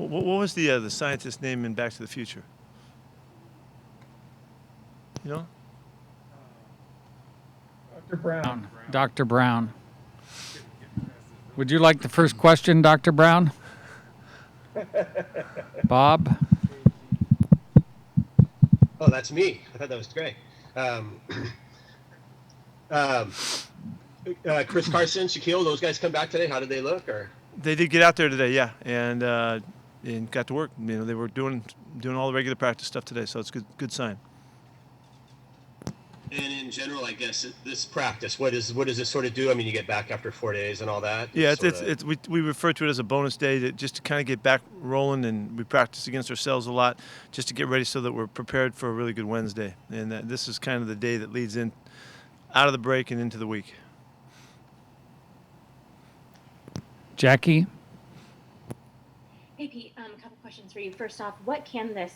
What was the scientist name in Back to the Future? You know? Dr. Brown. Dr. Brown. Would you like the first question, Dr. Brown? Bob? Oh, that's me. I thought that was Greg. Chris Carson, Shaquille, those guys come back today. How did they look? Or They did get out there today, yeah, and got to work. You know, they were doing all the regular practice stuff today, so it's good sign. and in general, I guess this practice, what does this sort of do? I mean, you get back after 4 days and all that. Yeah, we refer to it as a bonus day just to kind of get back rolling, and we practice against ourselves a lot just to get ready so that we're prepared for a really good Wednesday. And this is kind of the day that leads in out of the break and into the week. Jackie? Hey, Pete, a couple questions for you. First off, what can this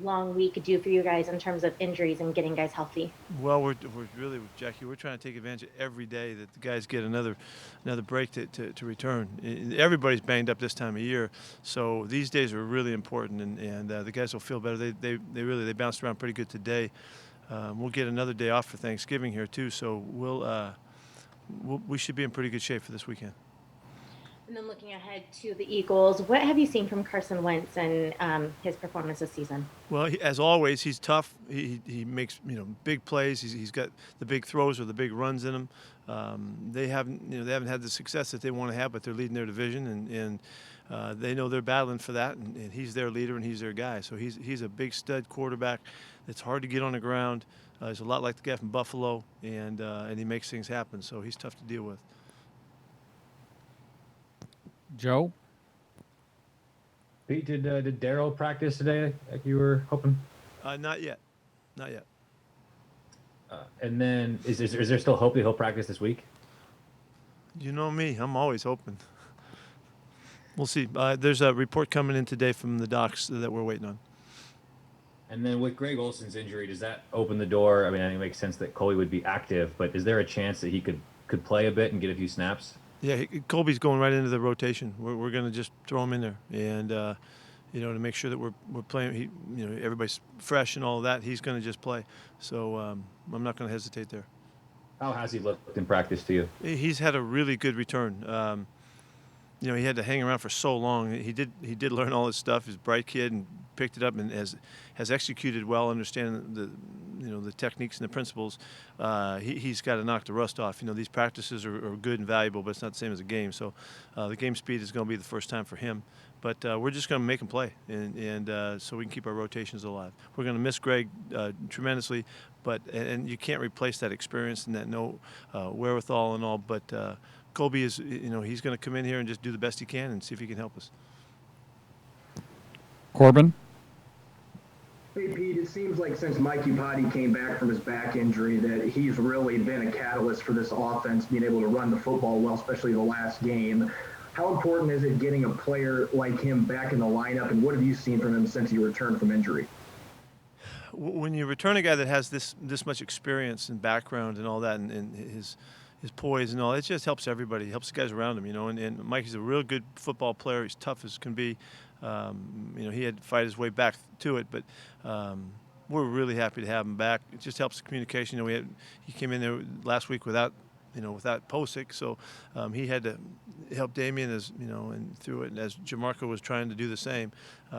long week do for you guys in terms of injuries and getting guys healthy? Well, we're really, Jackie, we're trying to take advantage of every day that the guys get another break to return. Everybody's banged up this time of year, so these days are really important, and the guys will feel better. They bounced around pretty good today. We'll get another day off for Thanksgiving here too, so we should be in pretty good shape for this weekend. And then looking ahead to the Eagles, what have you seen from Carson Wentz and his performance this season? Well, as always, he's tough. He makes big plays. He's got the big throws or the big runs in him. They haven't had the success that they want to have, but they're leading their division, and they know they're battling for that. And he's their leader and he's their guy. So he's a big stud quarterback. It's hard to get on the ground. He's a lot like the guy from Buffalo, and he makes things happen. So he's tough to deal with. Joe? Pete, did Daryl practice today like you were hoping? Not yet. And then is there still hope that he'll practice this week? You know me. I'm always hoping. We'll see. There's a report coming in today from the docs that we're waiting on. And then with Greg Olsen's injury, does that open the door? I mean, I think it makes sense that Collier would be active, but is there a chance that he could play a bit and get a few snaps? Yeah, Colby's going right into the rotation. We're going to just throw him in there, and to make sure that we're playing. Everybody's fresh and all of that. He's going to just play. So I'm not going to hesitate there. How has he looked in practice to you? He's had a really good return. He had to hang around for so long. He did learn all this stuff. He's a bright kid and picked it up and has executed well, understanding the techniques and the principles. He's got to knock the rust off. These practices are good and valuable, but it's not the same as a game. So the game speed is going to be the first time for him. But we're just going to make him play, and so we can keep our rotations alive. We're going to miss Greg tremendously, and you can't replace that experience and that wherewithal and all. But Colby is, he's going to come in here and just do the best he can and see if he can help us. Corbin? Hey, Pete, it seems like since Mike Iupati came back from his back injury that he's really been a catalyst for this offense, being able to run the football well, especially the last game. How important is it getting a player like him back in the lineup, and what have you seen from him since he returned from injury? When you return a guy that has this much experience and background and all that, and his poise and all, it just helps everybody. It helps the guys around him, and Mikey's a real good football player. He's tough as can be. He had to fight his way back to it, but we're really happy to have him back. It just helps the communication. He came in there last week without Posick, so he had to help Damien and through it, and as Jamarco was trying to do the same.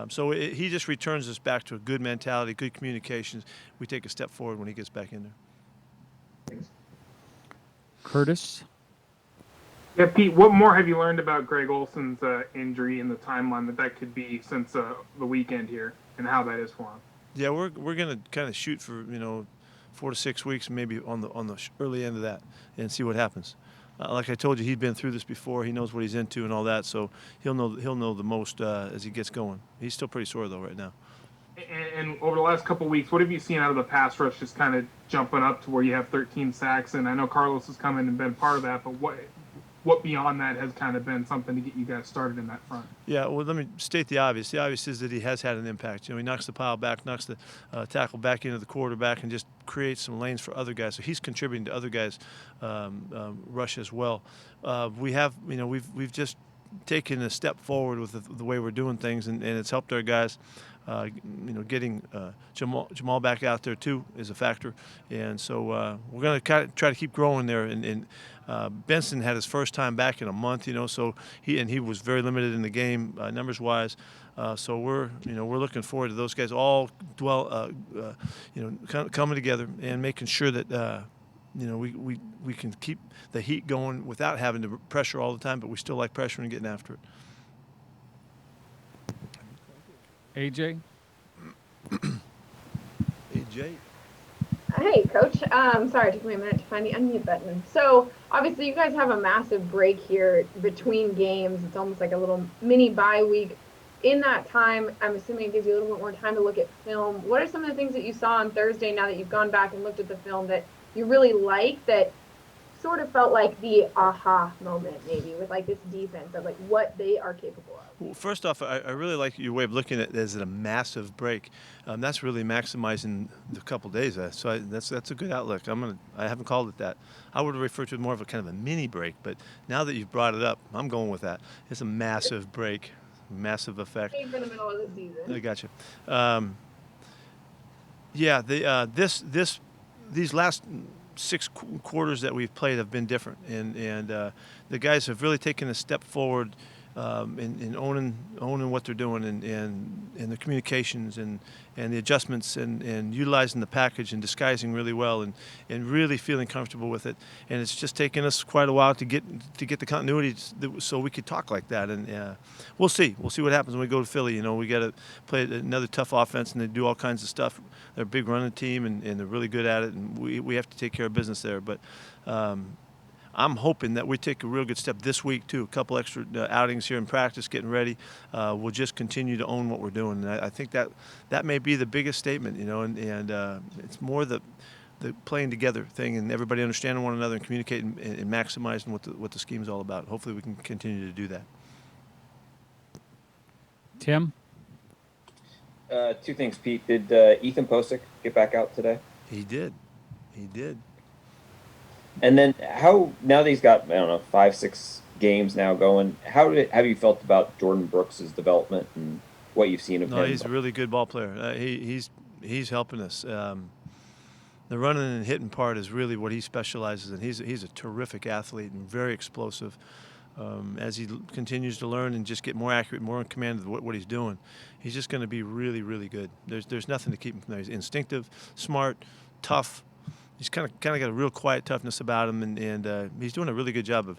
So he just returns us back to a good mentality, good communications. We take a step forward when he gets back in there. Thanks. Curtis? Yeah, Pete, what more have you learned about Greg Olsen's injury and the timeline that could be since the weekend here, and how that is for him? Yeah, we're going to kind of shoot for 4 to 6 weeks, maybe on the early end of that, and see what happens. Like I told you, he's been through this before. He knows what he's into and all that, so he'll know the most as he gets going. He's still pretty sore though right now. And over the last couple of weeks, what have you seen out of the pass rush just kind of jumping up to where you have 13 sacks? And I know Carlos has come in and been part of that, but what beyond that has kind of been something to get you guys started in that front? Yeah, well, let me state the obvious. The obvious is that he has had an impact. He knocks the pile back, knocks the tackle back into the quarterback, and just creates some lanes for other guys. So he's contributing to other guys' rush as well. We have, we've just taken a step forward with the way we're doing things, and it's helped our guys. Getting Jamal back out there too is a factor, and so we're going to try to keep growing there. And Benson had his first time back in a month, so he was very limited in the game numbers wise. So we're looking forward to those guys all coming together and making sure that we can keep the heat going without having to pressure all the time, but we still like pressuring and getting after it. AJ? AJ? Hey, Coach. Sorry, it took me a minute to find the unmute button. So, obviously, you guys have a massive break here between games. It's almost like a little mini bye week. In that time, I'm assuming it gives you a little bit more time to look at film. What are some of the things that you saw on Thursday, now that you've gone back and looked at the film, that you really like, that sort of felt like the aha moment, maybe, with like this defense of like what they are capable of? Well, first off, I really like your way of looking at it as a massive break. That's really maximizing the couple days. So that's a good outlook. I haven't called it that. I would refer to it more of a kind of a mini break. But now that you've brought it up, I'm going with that. It's a massive break, massive effect. In the middle of the season. I got you. These last 6 quarters that we've played have been different, and the guys have really taken a step forward in owning what they're doing, and the communications and the adjustments, and utilizing the package and disguising really well, and really feeling comfortable with it. And it's just taken us quite a while to get the continuity so we could talk like that. And we'll see what happens when we go to Philly. We got to play another tough offense, and they do all kinds of stuff. They're a big running team, and they're really good at it, and we have to take care of business there. But I'm hoping that we take a real good step this week too. A couple extra outings here in practice, getting ready. We'll just continue to own what we're doing, and I think that may be the biggest statement, and it's more the playing together thing, and everybody understanding one another and communicating and maximizing what the scheme's all about. Hopefully, we can continue to do that. Tim? 2 things, Pete. Did Ethan Posick get back out today? He did. And then now that he's got, 5-6 games now going, how have you felt about Jordan Brooks' development and what you've seen of him? No, he's a really good ball player. He's helping us. The running and hitting part is really what he specializes in. He's a terrific athlete and very explosive. As he continues to learn and just get more accurate, more in command of what he's doing, he's just going to be really, really good. There's nothing to keep him from there. He's instinctive, smart, tough. He's kind of got a real quiet toughness about him, and he's doing a really good job of,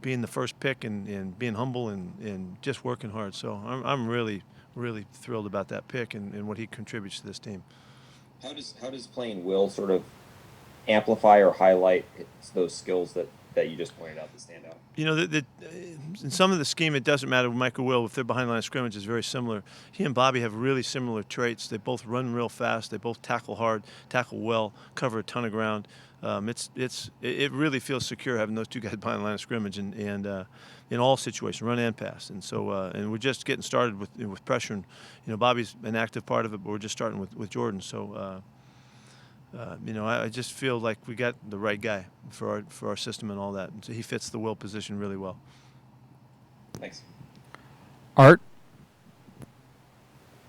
being the first pick and being humble and just working hard. So I'm really, really thrilled about that pick and what he contributes to this team. How does playing Will sort of amplify or highlight those skills that you just pointed out that stand out? In some of the scheme, it doesn't matter. Michael Will, if they're behind the line of scrimmage, is very similar. He and Bobby have really similar traits. They both run real fast. They both tackle hard, tackle well, cover a ton of ground. It really feels secure having those two guys behind the line of scrimmage, and in all situations, run and pass. And so, and we're just getting started with pressure. And Bobby's an active part of it, but we're just starting with Jordan. So. I just feel like we got the right guy for our system and all that. And so he fits the Will position really well. Thanks. Art?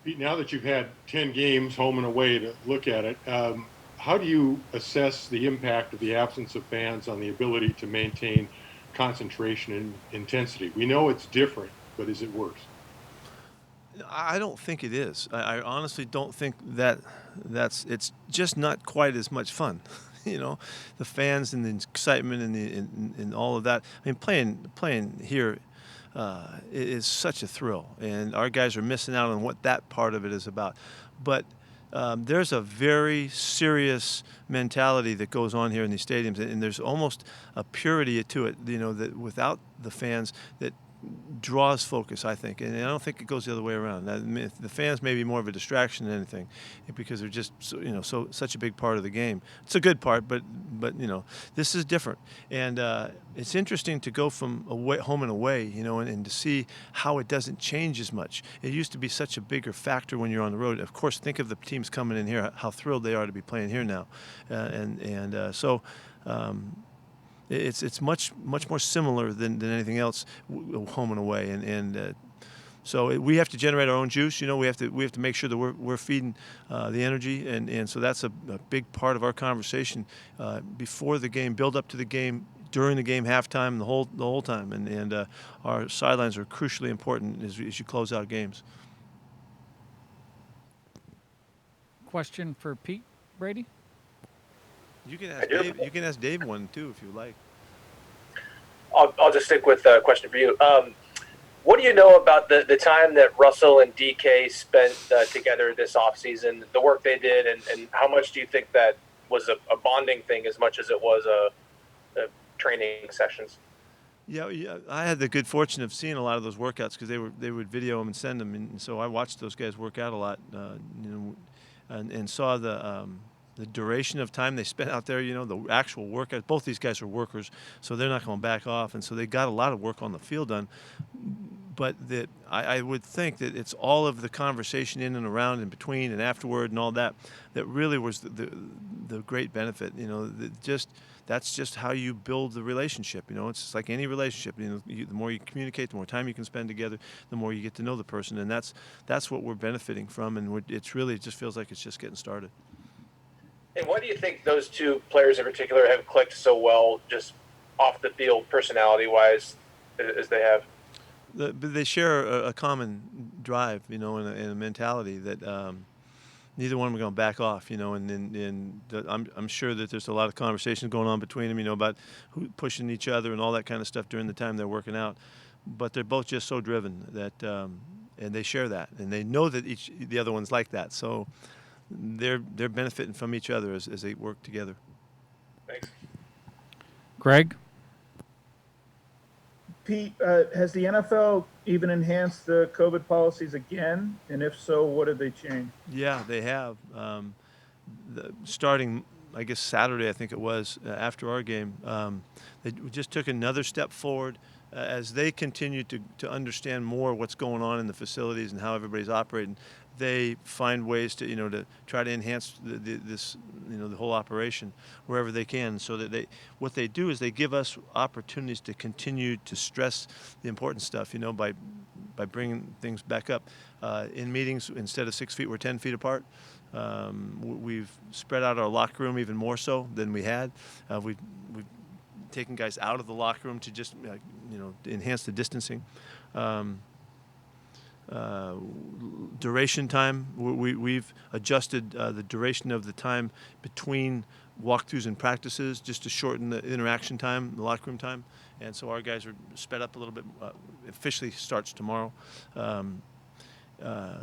Pete, now that you've had 10 games home and away to look at it, how do you assess the impact of the absence of fans on the ability to maintain concentration and intensity? We know it's different, but is it worse? I don't think it is. I honestly don't think it's just not quite as much fun. The fans and the excitement and all of that. I mean, playing here is such a thrill, and our guys are missing out on what that part of it is about. But there's a very serious mentality that goes on here in these stadiums, and there's almost a purity to it, that without the fans that draws focus, I think, and I don't think it goes the other way around. I mean, the fans may be more of a distraction than anything, because they're just such a big part of the game. It's a good part, but this is different, and it's interesting to go from home and away, and to see how it doesn't change as much. It used to be such a bigger factor when you're on the road. Of course, think of the teams coming in here, how thrilled they are to be playing here now, so. it's much more similar than anything else, home and away, and so we have to generate our own juice. We have to make sure that we're feeding the energy, and so that's a big part of our conversation before the game, build up to the game, during the game, halftime, the whole time, and our sidelines are crucially important as you close out games. Question for Pete Brady? You can ask Dave. You can ask Dave one too if you like. I'll just stick with a question for you. What do you know about the time that Russell and DK spent together this offseason, the work they did, and how much do you think that was a bonding thing as much as it was a training sessions? Yeah, I had the good fortune of seeing a lot of those workouts because they would video them and send them, and so I watched those guys work out a lot, and saw the duration of time they spent out there, the actual workout. Both these guys are workers, so they're not going to back off, and so they got a lot of work on the field done. But that I would think that it's all of the conversation in and around, in between, and afterward, and all that really was the great benefit. That's just how you build the relationship. It's just like any relationship. The more you communicate, the more time you can spend together, the more you get to know the person, and that's what we're benefiting from. And it just feels like it's just getting started. And why do you think those two players in particular have clicked so well, just off the field, personality-wise, as they have? They share a common drive, and a mentality that neither one of them are going to back off, and I'm sure that there's a lot of conversations going on between them, about pushing each other and all that kind of stuff during the time they're working out. But they're both just so driven that, and they share that, and they know that the other one's like that. So they're benefiting from each other as they work together. Thanks. Greg? Pete, has the NFL even enhanced the COVID policies again? And if so, what did they change? Yeah, they have. Starting, I guess, Saturday, I think it was, after our game, they just took another step forward as they continue to understand more what's going on in the facilities and how everybody's operating. They find ways to try to enhance the whole operation wherever they can. So that what they do is they give us opportunities to continue to stress the important stuff. By bringing things back up in meetings. Instead of 6 feet, we're 10 feet apart. We've spread out our locker room even more so than we had. We've taken guys out of the locker room to just enhance the distancing. Duration time, we've adjusted the duration of the time between walkthroughs and practices just to shorten the interaction time, the locker room time, and so our guys are sped up a little bit. Officially starts tomorrow,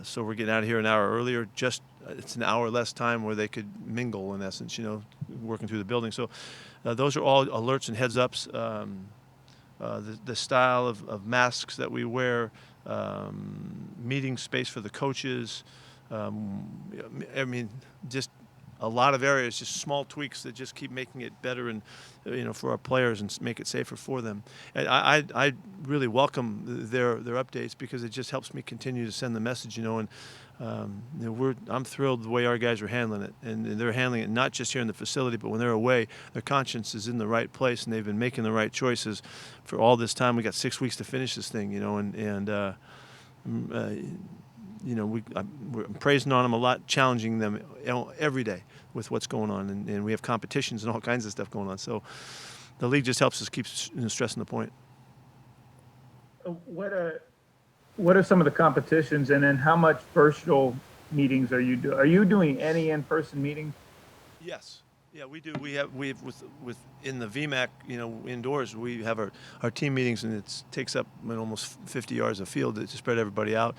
so we're getting out of here an hour earlier. It's an hour less time where they could mingle, in essence, working through the building. So those are all alerts and heads ups. The style of masks that we wear, meeting space for the coaches. Just a lot of areas, just small tweaks that just keep making it better and for our players and make it safer for them. And I really welcome their updates because it just helps me continue to send the message. And I'm thrilled the way our guys are handling it, and they're handling it not just here in the facility, but when they're away, their conscience is in the right place, and they've been making the right choices for all this time. We got 6 weeks to finish this thing, we're praising on them a lot, challenging them every day with what's going on, and we have competitions and all kinds of stuff going on. So the league just helps us keep stressing the point. What are some of the competitions, and then how much virtual meetings are you doing? Are you doing any in-person meetings? Yes. Yeah, we do. We have with in the VMAC, indoors, we have our team meetings, and it takes up almost 50 yards of field to spread everybody out.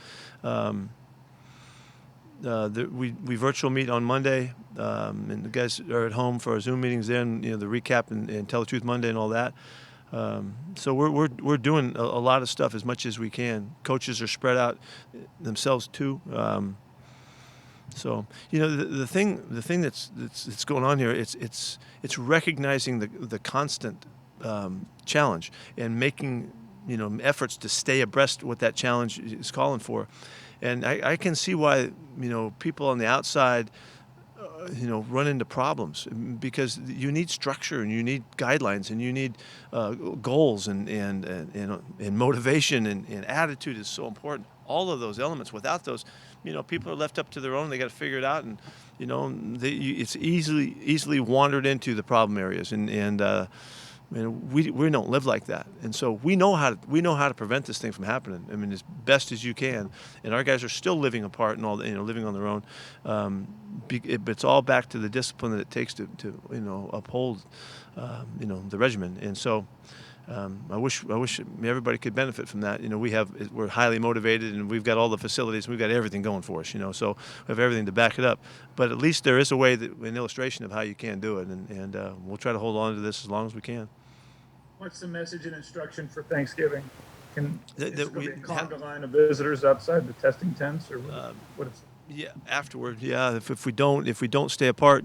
We virtual meet on Monday, and the guys are at home for our Zoom meetings then, the recap and Tell the Truth Monday and all that. So we're doing a lot of stuff as much as we can. Coaches are spread out themselves too. So the thing that's going on here, it's recognizing the constant challenge and making efforts to stay abreast what that challenge is calling for. And I can see why people on the outside run into problems, because you need structure and you need guidelines and you need goals and motivation and attitude is so important. All of those elements. Without those, people are left up to their own. They got to figure it out, and it's easily wandered into the problem areas, and we don't live like that, and so we know how to prevent this thing from happening. I mean, as best as you can, and our guys are still living apart and all, living on their own. But it's all back to the discipline that it takes to uphold, the regimen, and so. I wish everybody could benefit from that. We're highly motivated and we've got all the facilities, we've got everything going for us. So we have everything to back it up. But at least there is a way, an illustration of how you can do it, and we'll try to hold on to this as long as we can. What's the message and instruction for Thanksgiving? We calm the line of visitors outside the testing tents, or what is it? Yeah, afterward. Yeah, if we don't stay apart,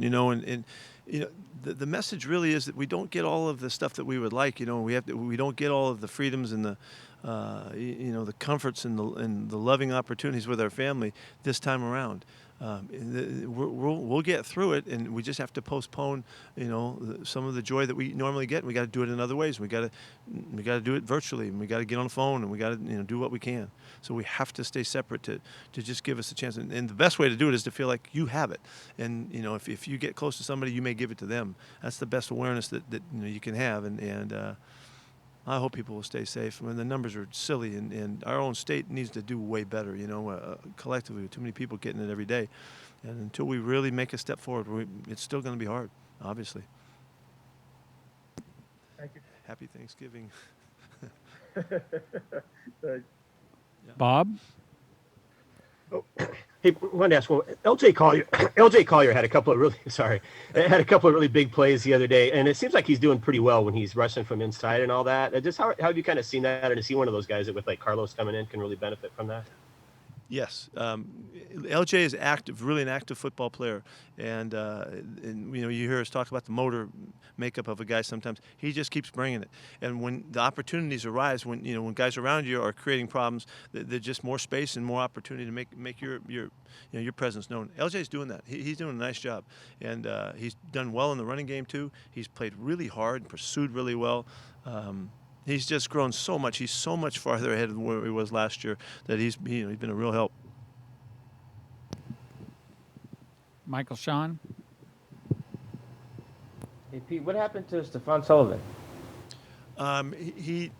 the message really is that we don't get all of the stuff that we would like. We don't get all of the freedoms and the the comforts and the loving opportunities with our family this time around. We'll get through it, and we just have to postpone some of the joy that we normally get. We got to do it in other ways. We got to do it virtually, and we got to get on the phone, and we got to do what we can. So we have to stay separate to just give us a chance. And the best way to do it is to feel like you have it. And if you get close to somebody, you may give it to them. That's the best awareness that you can have. And I hope people will stay safe. I mean, the numbers are silly, and our own state needs to do way better, collectively, with too many people getting it every day. And until we really make a step forward, it's still going to be hard, obviously. Thank you. Happy Thanksgiving. Bob? Oh, hey, wanted to ask one. LJ Collier had a couple of really big plays the other day, and it seems like he's doing pretty well when he's rushing from inside and all that. Just how have you kind of seen that, and is he one of those guys that with like Carlos coming in can really benefit from that? Yes, LJ is active, really an active football player, and you hear us talk about the motor makeup of a guy. Sometimes he just keeps bringing it, and when the opportunities arise, when guys around you are creating problems, there's just more space and more opportunity to make your presence known. LJ's doing that. He's doing a nice job, and he's done well in the running game too. He's played really hard and pursued really well. He's just grown so much. He's so much farther ahead of where he was last year that he's been a real help. Michael Sean? Hey, Pete, what happened to Stephon Sullivan? He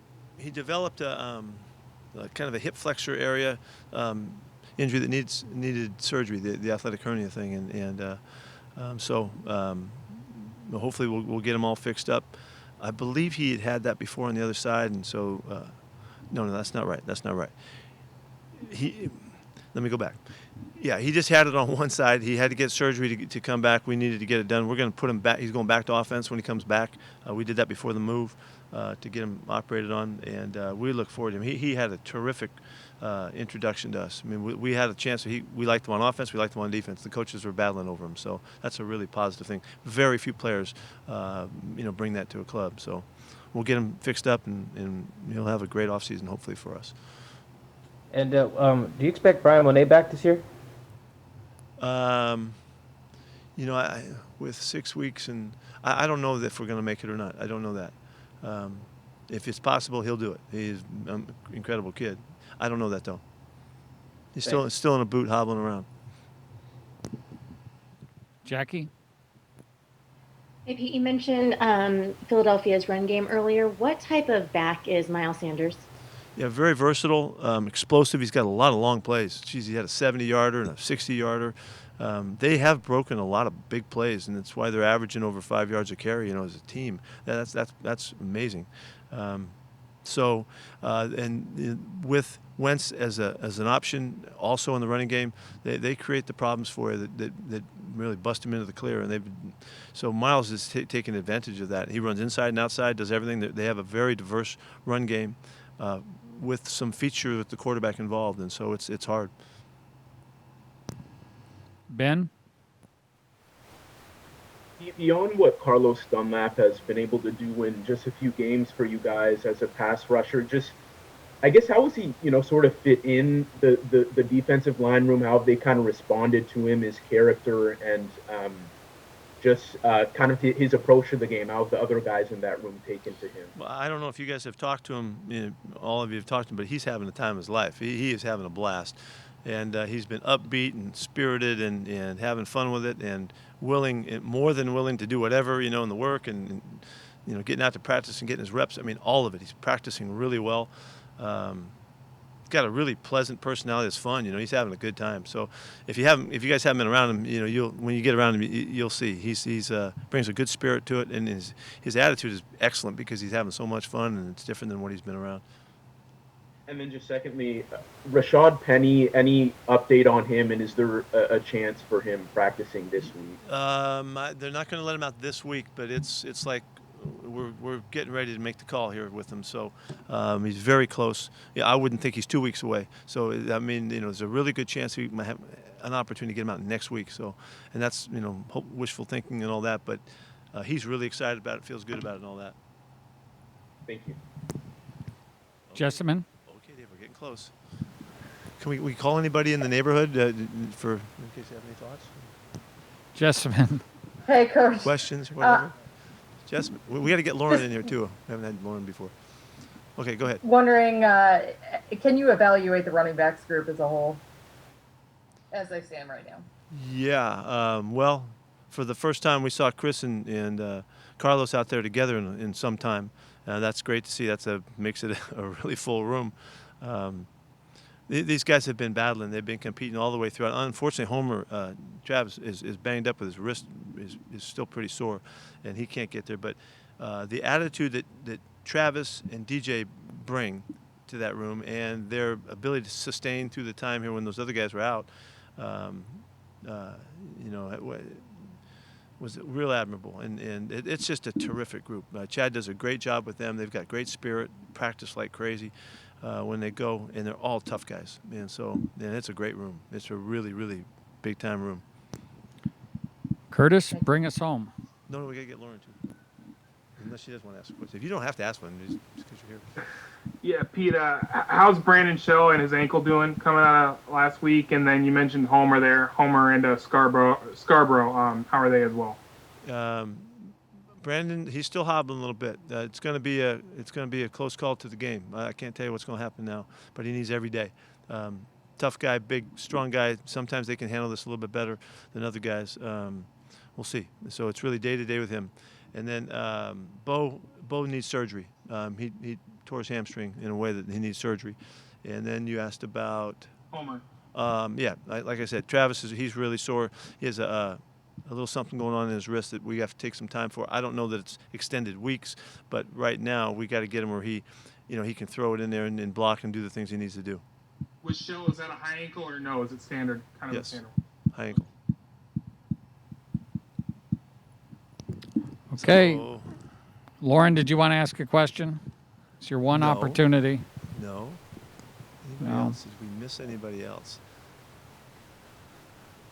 developed a kind of a hip flexor area injury that needed surgery, the athletic hernia thing, so hopefully we'll get him all fixed up. I believe he had that before on the other side, and so no, that's not right. That's not right. Let me go back. Yeah, he just had it on one side. He had to get surgery to come back. We needed to get it done. We're going to put him back. He's going back to offense when he comes back. We did that before the move to get him operated on, and we look forward to him. He had a terrific introduction to us. I mean, we had a chance. We liked him on offense. We liked him on defense. The coaches were battling over him, so that's a really positive thing. Very few players, bring that to a club. So we'll get him fixed up, and he'll have a great offseason, hopefully, for us. And do you expect Brian Monet back this year? With 6 weeks, and I don't know if we're going to make it or not. I don't know that. If it's possible, he'll do it. He's an incredible kid. I don't know that, though. He's still in a boot hobbling around. Jackie? Hey, Pete, you mentioned Philadelphia's run game earlier. What type of back is Miles Sanders? Yeah, very versatile, explosive. He's got a lot of long plays. He had a 70-yarder and a 60-yarder. They have broken a lot of big plays, and that's why they're averaging over 5 yards a carry, as a team. That's amazing. With Wentz as an option, also in the running game, they create the problems for you that really bust him into the clear, and so Miles is taking advantage of that. He runs inside and outside, does everything. They have a very diverse run game with some feature with the quarterback involved, and so it's hard. Ben? Beyond what Carlos Dunlap has been able to do in just a few games for you guys as a pass rusher, just I guess how was he, sort of fit in the defensive line room? How have they kind of responded to him, his character, and just kind of his approach to the game? How have the other guys in that room taken to him? Well, I don't know if you guys have talked to him, all of you have talked to him, but he's having the time of his life. He is having a blast. And he's been upbeat and spirited and having fun with it and more than willing to do whatever, in the work and getting out to practice and getting his reps. I mean, all of it. He's practicing really well. He's got a really pleasant personality. It's fun. He's having a good time. So if you guys haven't been around him, when you get around him, you'll see he's brings a good spirit to it, and his attitude is excellent because he's having so much fun and it's different than what he's been around. And then just secondly, Rashad Penny, any update on him, and is there a chance for him practicing this week? They're not going to let him out this week, but it's like we're getting ready to make the call here with him. So he's very close. Yeah, I wouldn't think he's 2 weeks away. So I mean, there's a really good chance we might have an opportunity to get him out next week. So, and that's wishful thinking and all that, but he's really excited about it, feels good about it, and all that. Thank you, Jessamine. Close. Can we call anybody in the neighborhood in case you have any thoughts? Jessamine. Hey, Coach. Questions or whatever? Jessamine, we got to get Lauren in here too. We haven't had Lauren before. Okay, go ahead. Wondering, can you evaluate the running backs group as a whole, as they stand right now? Yeah. Well, for the first time, we saw Chris and Carlos out there together in some time. That's great to see. Makes it a really full room. These guys have been battling. They've been competing all the way throughout. Unfortunately, Homer Travis is banged up with his wrist. Is still pretty sore, and he can't get there. But the attitude that Travis and DJ bring to that room, and their ability to sustain through the time here when those other guys were out, was real admirable. And it's just a terrific group. Chad does a great job with them. They've got great spirit, practice like crazy. When they go, and they're all tough guys, and it's a great room. It's a really, really big time room. Curtis, bring us home. No, we gotta get Lauren too, unless she does want to ask a question. If you don't have to ask one, just because you're here. Yeah, Pete, how's Brandon Shell and his ankle doing coming out of last week? And then you mentioned Homer and Scarborough. How are they as well? Brandon, he's still hobbling a little bit. It's going to be a close call to the game. I can't tell you what's going to happen now, but he needs every day. Tough guy, big, strong guy. Sometimes they can handle this a little bit better than other guys. We'll see. So it's really day to day with him. And then Bo needs surgery. He tore his hamstring in a way that he needs surgery. And then you asked about Homer. Yeah, like I said, Travis he's really sore. He has a little something going on in his wrist that we have to take some time for. I don't know that it's extended weeks, but right now we got to get him where he can throw it in there and block and do the things he needs to do. With Shell, is that a high ankle or no? Is it standard? Kind of Yes. a standard. High ankle. Okay. So, Lauren, did you want to ask a question? It's your one No. opportunity. No. Anybody No. else? Did we miss anybody else?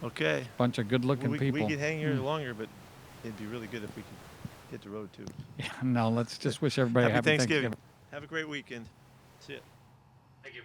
Okay. Bunch of good-looking people. We could hang here longer, but it'd be really good if we could hit the road too. Yeah, no, let's just wish everybody Happy happy Thanksgiving. Have a great weekend. See ya. Thank you.